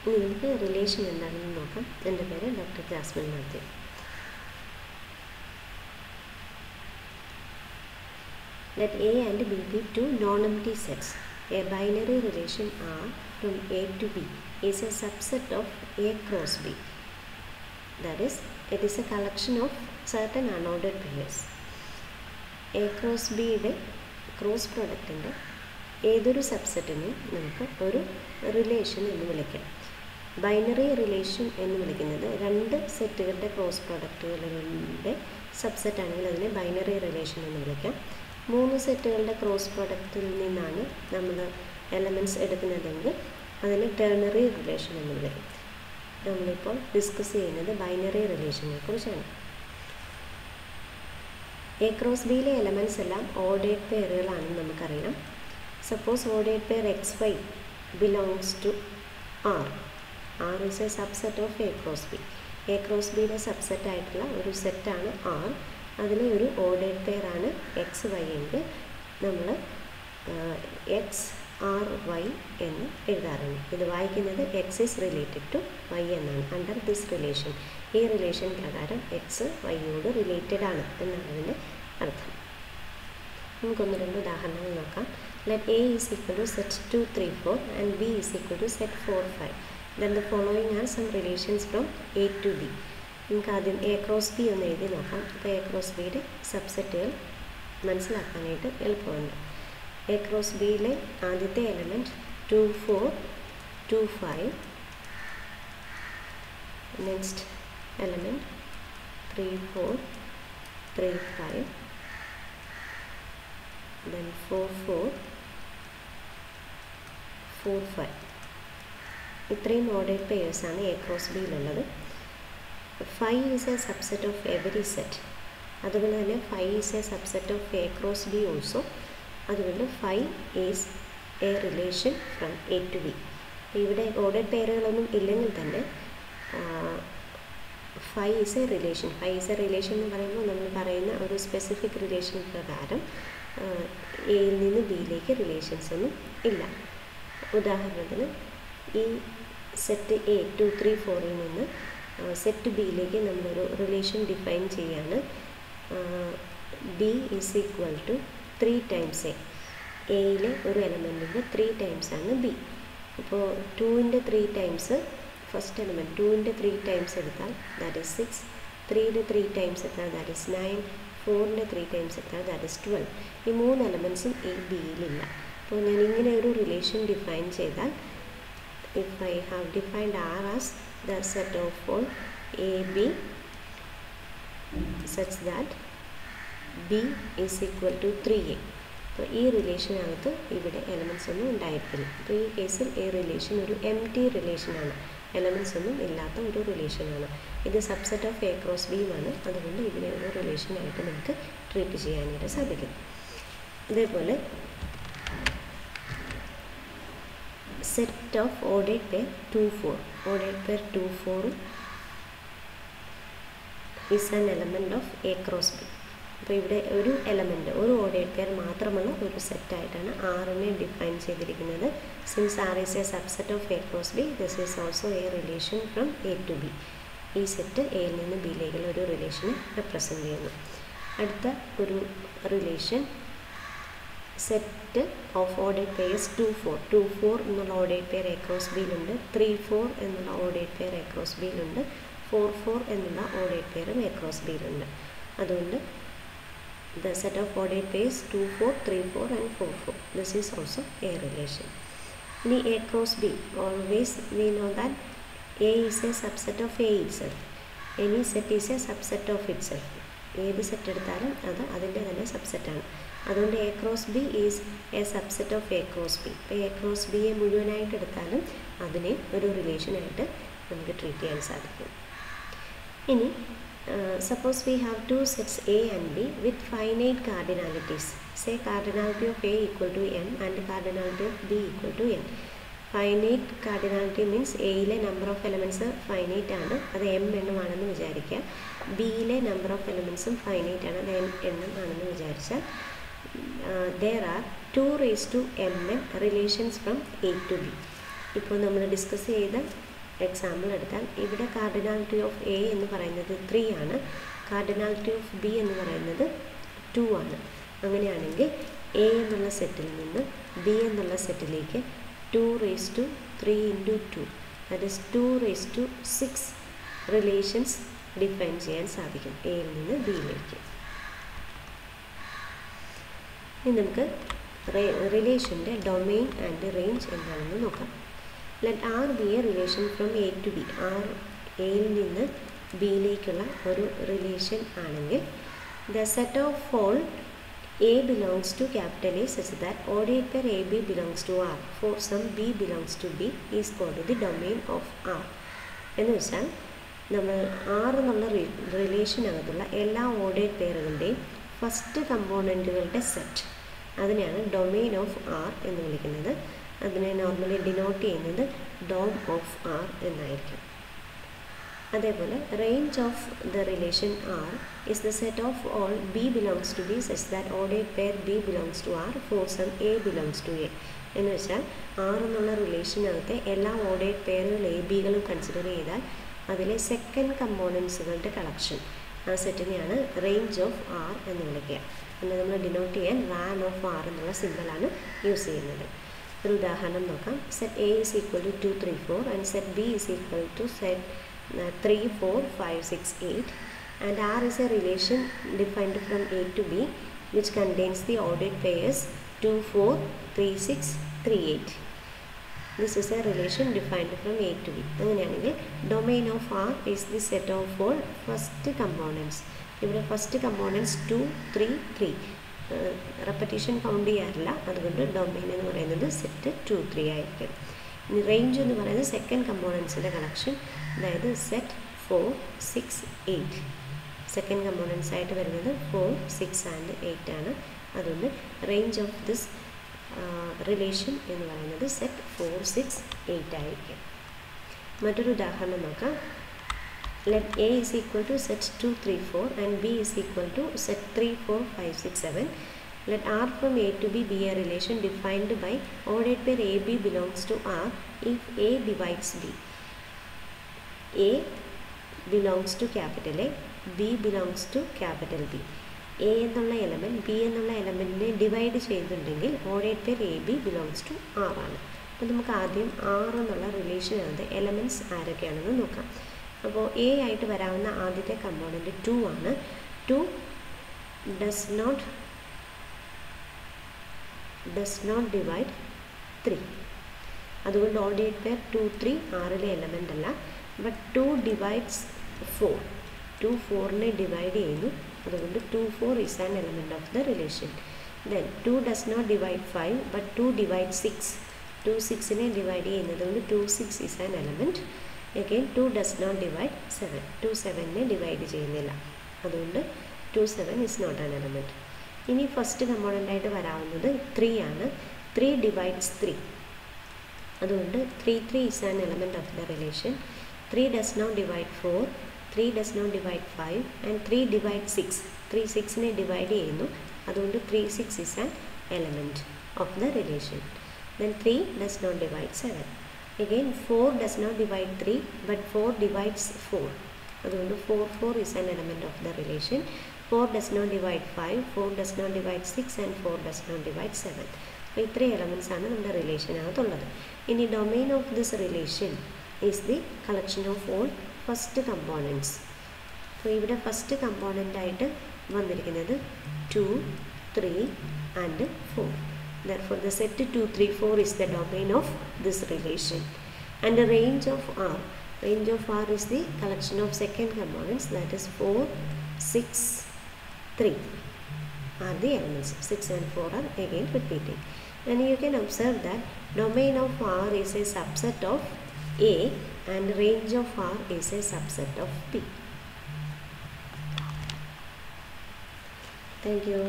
നിങ്ങൾക്ക് റിലേഷൻ എന്താണെന്ന് നോക്കാം. എൻ്റെ പേര് doctor Jasmine Mathew. Let A and B be two non-empty sets. A binary relation R from A to B is a subset of A cross B. That is, it is a collection of certain unordered pairs. A cross Bയുടെ cross പ്രോഡക്റ്റിൻ്റെ ഏതൊരു സബ്സെറ്റിനെ നമുക്ക് ഒരു relation എന്ന് വിളിക്കാം. Binary relation എന്ന് വിളിക്കുന്നത് രണ്ട് സെറ്റുകളുടെ ക്രോസ് പ്രോഡക്റ്റുകളുടെ സബ്സെറ്റാണെങ്കിൽ അതിനെ ബൈനറി റിലേഷൻ എന്ന് വിളിക്കാം. മൂന്ന് സെറ്റുകളുടെ ക്രോസ് പ്രോഡക്റ്റിൽ നിന്നാണ് നമ്മൾ എലമെൻറ്റ്സ് എടുക്കുന്നതെങ്കിൽ അതിനെ ടെർണറി റിലേഷൻ എന്ന് വിളിക്കും. നമ്മളിപ്പോൾ ഡിസ്കസ് ചെയ്യുന്നത് ബൈനറി റിലേഷനെ കുറിച്ചാണ്. എ ക്രോസ് ബിയിലെ എലമെൻറ്റ്സ് എല്ലാം ഓർഡേഡ് പെയറുകളാണെന്ന് നമുക്കറിയാം. Suppose ordered pair XY belongs to R. R is a subset of A cross B. A cross ബിയുടെ സബ്സെറ്റ് ആയിട്ടുള്ള ഒരു സെറ്റാണ് R. അതിലെ ഒരു ഓർഡേഡ് പെയറാണ് XY എങ്കിൽ നമ്മൾ XRY എന്ന് എഴുതാറുണ്ട്. ഇത് വായിക്കുന്നത് X is related to Y എന്നാണ്. അണ്ടർ ദിസ് റിലേഷൻ, ഈ റിലേഷൻ പ്രകാരം X Yയോട് റിലേറ്റഡ് ആണ് എന്നാണ് അതിൻ്റെ അർത്ഥം. നമുക്കൊന്ന് രണ്ട് ഉദാഹരണങ്ങൾ നോക്കാം. Let A is equal to set 2, 3, 4 and B is equal to set 4, 5. Then the following are some relations from A to B. നമുക്ക് ആദ്യം എ ക്രോസ് ബി ഒന്ന് എഴുതി നോക്കാം. അപ്പോൾ എ ക്രോസ് ബിയുടെ സബ്സെറ്റുകൾ മനസ്സിലാക്കാനായിട്ട് എളുപ്പമുണ്ട്. എ ക്രോസ് ബിയിലെ ആദ്യത്തെ എലമെൻറ്റ് 2, 4, 2, 5. Next element 3, 4, 3, 5. then 4, 4, 4, 5. ഇത്രയും ഓർഡേഡ് പെയേഴ്സാണ് എ ക്രോസ് ബിയിലുള്ളത്. 5 is a subset of every set. അതുപോലെ തന്നെ 5 is a subset of A cross B also. അതുകൊണ്ട് 5 is a relation from A to B. ഇവിടെ ഓർഡേഡ് പെയറുകളൊന്നും ഇല്ലെങ്കിൽ തന്നെ 5 is a relation. 5 is a relation എന്ന് പറയുമ്പോൾ നമ്മൾ പറയുന്ന ഒരു സ്പെസിഫിക് റിലേഷൻ പ്രകാരം എയിൽ നിന്ന് ബിയിലേക്ക് റിലേഷൻസ് ഒന്നും ഇല്ല. ഉദാഹരണത്തിന് ഈ സെറ്റ് A 2, 3, 4ൽ നിന്ന് സെറ്റ് ബിയിലേക്ക് നമ്മളൊരു റിലേഷൻ ഡിഫൈൻ ചെയ്യാണ്. B is equal to 3 times A. എയിലെ ഒരു എലമെൻറ്റിൻ്റെ 3 times ആണ് B. അപ്പോൾ 2ൻ്റെ 3 times ഫസ്റ്റ് എലമെൻറ്റ് 2ൻ്റെ 3 times എടുത്താൽ ദാറ്റ് ഈസ് 6. 3യുടെ 3 times എടുത്താൽ ദാറ്റ് ഈസ് 9. 4ൻ്റെ 3 times എടുത്താൽ ദാറ്റ് ഈസ് 12. ഈ 3 എലമെൻറ്റ്സും ഈ ബിയിലില്ല. അപ്പോൾ ഞാൻ ഇങ്ങനെ ഒരു റിലേഷൻ ഡിഫൈൻ ചെയ്താൽ if I have defined R as the set of all AB such that B is equal to 3A. അപ്പോൾ ഈ റിലേഷനകത്ത് ഇവിടെ എലമെൻറ്റ്സ് ഒന്നും ഉണ്ടായിരിക്കില്ല. അപ്പോൾ ഈ കേസിൽ ഈ റിലേഷൻ ഒരു എംപ്റ്റി റിലേഷനാണ്, എലമെൻറ്റ്സ് ഒന്നും ഇല്ലാത്ത ഒരു റിലേഷനാണ്. ഇത് സബ്സെറ്റ് ഓഫ് എ ക്രോസ് ബിയുമാണ്. അതുകൊണ്ട് ഇതിനെ ഒരു റിലേഷനായിട്ട് നമുക്ക് ട്രീറ്റ് ചെയ്യാനായിട്ട് സാധിക്കും. ഇതേപോലെ set of ordered pair 2, 4. Ordered pair 2, 4 is an element of A cross B. അപ്പോൾ ഇവിടെ ഒരു എലമെൻറ്റ്, ഒരു ഓർഡേഡ് പെയർ മാത്രമുള്ള ഒരു സെറ്റായിട്ടാണ് ആറിനെ ഡിഫൈൻ ചെയ്തിരിക്കുന്നത്. Since R is a subset of A cross B, this is also a relation from A to B. ഈ set എയിൽ നിന്ന് ബിയിലേക്കുള്ള ഒരു റിലേഷനെ റെപ്രസെൻ്റ് ചെയ്യുന്നു. അടുത്ത ഒരു relation set of ordered pairs 2, 4. 2, 4 എന്നുള്ള ഓർഡേഡ് പെയർ എ ക്രോസ് ബിയിലുണ്ട്. 3, 4 എന്നുള്ള ഓർഡേഡ് പെയർ എ ക്രോസ് ബിയിലുണ്ട്. 4, 4 എന്നുള്ള ഓർഡേഡ് പെയറും എ ക്രോസ് ബിയിലുണ്ട്. അതുകൊണ്ട് the set of ordered pairs 2, 4, 3, 4 and 4, 4. This is also a relation. In A cross B, always we know that A is a subset of A itself. Any set is a subset of itself. ഏത് set എടുത്താലും അത് അതിൻ്റെ തന്നെ സബ്സെറ്റാണ്. അതുകൊണ്ട് A cross B is a subset of A cross B. ഇപ്പോൾ A cross ബിയെ മുഴുവനായിട്ട് എടുത്താലും അതിനെ ഒരു റിലേഷനായിട്ട് നമുക്ക് ട്രീറ്റ് ചെയ്യാൻ സാധിക്കും. ഇനി suppose we have two sets A and B with finite cardinalities. Say cardinality of A equal to n and cardinality of B equal to n. Finite cardinality means എയിലെ number of elements finite ആണ്, അത് m എണ്ണമാണെന്ന് വിചാരിക്കുക. ബിയിലെ number of എലമെൻറ്റ്സും finite ആണ്, അത് n എണ്ണം ആണെന്ന് വിചാരിച്ചാൽ there are 2 raised to mn relations from A to B. ഇപ്പോൾ നമ്മൾ ഡിസ്കസ് ചെയ്ത എക്സാമ്പിൾ എടുത്താൽ ഇവിടെ കാർഡിനാലിറ്റി ഓഫ് എ എന്ന് പറയുന്നത് 3 ആണ്, കാർഡിനാലിറ്റി ഓഫ് ബി എന്ന് പറയുന്നത് 2 ആണ്. അങ്ങനെയാണെങ്കിൽ എ എന്നുള്ള സെറ്റിൽ നിന്ന് ബി എന്നുള്ള സെറ്റിലേക്ക് 2⁻3 × 2 ദാറ്റ് ഈസ് 2�6 റിലേഷൻസ് ഡിഫൈൻ ചെയ്യാൻ സാധിക്കും എയിൽ നിന്ന് ബിയിലേക്ക്. ഇനി നമുക്ക് റിലേഷൻ്റെ ഡൊമെയിൻ ആൻഡ് റേഞ്ച് എന്താണെന്ന് നോക്കാം. Let R be a relation from A to B. R എയിൽ നിന്ന് ബിയിലേക്കുള്ള ഒരു റിലേഷൻ ആണെങ്കിൽ the set of all A belongs to capital A such that ordinate pair A B belongs to R for some B belongs to B is called the domain of R. എന്ന് വെച്ചാൽ നമ്മൾ R എന്നുള്ള റിലേഷനകത്തുള്ള എല്ലാ ordinate പെയറുകളുടെയും first കമ്പോണൻറ്റുകളുടെ set, അതിനെയാണ് domain of R എന്ന് വിളിക്കുന്നത്. അതിനെ നോർമലി ഡിനോട്ട് ചെയ്യുന്നത് ഡോം ഓഫ് ആർ എന്നായിരിക്കും. അതേപോലെ range of the relation R is the set of all B belongs to B such that ordinate pair B belongs to R for some A belongs to A. എന്ന് വെച്ചാൽ R എന്നുള്ള റിലേഷനകത്തെ എല്ലാ ordinate പെയറുകൾ A ബികളും consider ചെയ്താൽ അതിലെ second കമ്പോണൻസുകളുടെ collection, ആ സെറ്റിനെയാണ് റേഞ്ച് ഓഫ് ആർ എന്ന് വിളിക്കുക. പിന്നെ നമ്മൾ ഡിനോട്ട് ചെയ്യാൻ റാൻ ഓഫ് ആർ എന്നുള്ള സിമ്പിളാണ് യൂസ് ചെയ്യുന്നത്. ഒരു ഉദാഹരണം നോക്കാം. Set A is equal to 2, 3, 4 and set B is equal to set 3, 4, 5, 6, 8 and R is a relation defined from A to B which contains the ordered pairs 2, 4, 3, 6, 3, 8. This is a relation defined from A to B. അങ്ങനെയാണെങ്കിൽ domain of R is the set of all first components. ഇവിടെ first components 2, 3, 3 repetition count ചെയ്യാറില്ല, അതുകൊണ്ട് domain എന്ന് പറയുന്നത് set 2, 3 ആയിരിക്കും. ഇനി range എന്ന് പറയുന്നത് സെക്കൻഡ് കമ്പോണൻസിൻ്റെ കളക്ഷൻ, അതായത് സെറ്റ് 4, 6, 8. സെക്കൻഡ് കമ്പോണൻസ് ആയിട്ട് വരുന്നത് 4, 6 ആൻഡ് 8 ആണ്. അതുകൊണ്ട് റേഞ്ച് ഓഫ് ദിസ് റിലേഷൻ എന്ന് പറയുന്നത് സെറ്റ് 4, 6, 8 ആയിരിക്കും. മറ്റൊരു ഉദാഹരണം നോക്കാം. Let A is equal to set 2, 3, 4 and B is equal to set 3, 4, 5, 6, 7. Let R from A to B be a relation defined by ordered pair AB belongs to R if A divides B. A belongs to capital A, B belongs to capital B. A എന്നുള്ള element B എന്നുള്ള എലമെൻറ്റിനെ divide ചെയ്തിട്ടുണ്ടെങ്കിൽ ordered pair A B belongs to R ആണ്. അപ്പോൾ നമുക്ക് ആദ്യം R എന്നുള്ള റിലേഷനകത്ത് elements ആരൊക്കെയാണെന്ന് നോക്കാം. അപ്പോൾ എ ആയിട്ട് വരാവുന്ന ആദ്യത്തെ കമ്പോണൻറ്റ് 2 ആണ്. 2 does not divide 3. അതുകൊണ്ട് ഓർഡിനേറ്റ് പെയർ 2, 3 ആറിലെ എലമെൻ്റ് അല്ല. But 2 divides 4. 2 4നെ ഡിവൈഡ് ചെയ്യുന്നു, അതുകൊണ്ട് 2, 4 is an element of the relation. Then 2 does not divide 5 but 2 divides 6. 2 6നെ divide ചെയ്യുന്നത് കൊണ്ട് 2, 6 is an element. Again 2 does not divide 7. 2 7നെ divide ചെയ്യുന്നില്ല, അതുകൊണ്ട് 2, 7 is not an element. ഇനി first കമ്പോണൻ്റായിട്ട് വരാവുന്നത് 3 ആണ്. 3 divides 3, അതുകൊണ്ട് 3, 3 is an element of the relation. 3 does not divide 4, 3 does not divide 5 and 3 divides 6. 3 6നെ divide ചെയ്യുന്നു, അതുകൊണ്ട് 3, 6 is an element of the relation. Then 3 does not divide 7. Again 4 does not divide 3 but 4 divides 4. അതുകൊണ്ട് 4, 4 is an element of the relation. 4 does not divide 5, 4 does not divide 6 and 4 does not divide 7. അപ്പോൾ ഇത്രയും elements ആണ് നമ്മുടെ റിലേഷനകത്തുള്ളത്. ഇനി domain of this relation is the collection of all first components. അപ്പോൾ ഇവിടെ first കമ്പോണൻ്റായിട്ട് വന്നിരിക്കുന്നത് 2, 3 and 4. Therefore, the set 2, 3, 4 is the domain of this relation. And the range of R. Range of R is the collection of second components, that is 4, 6, 3 are the elements. 6 and 4 are again repeating. And you can observe that domain of R is a subset of A and range of R is a subset of P. Thank you.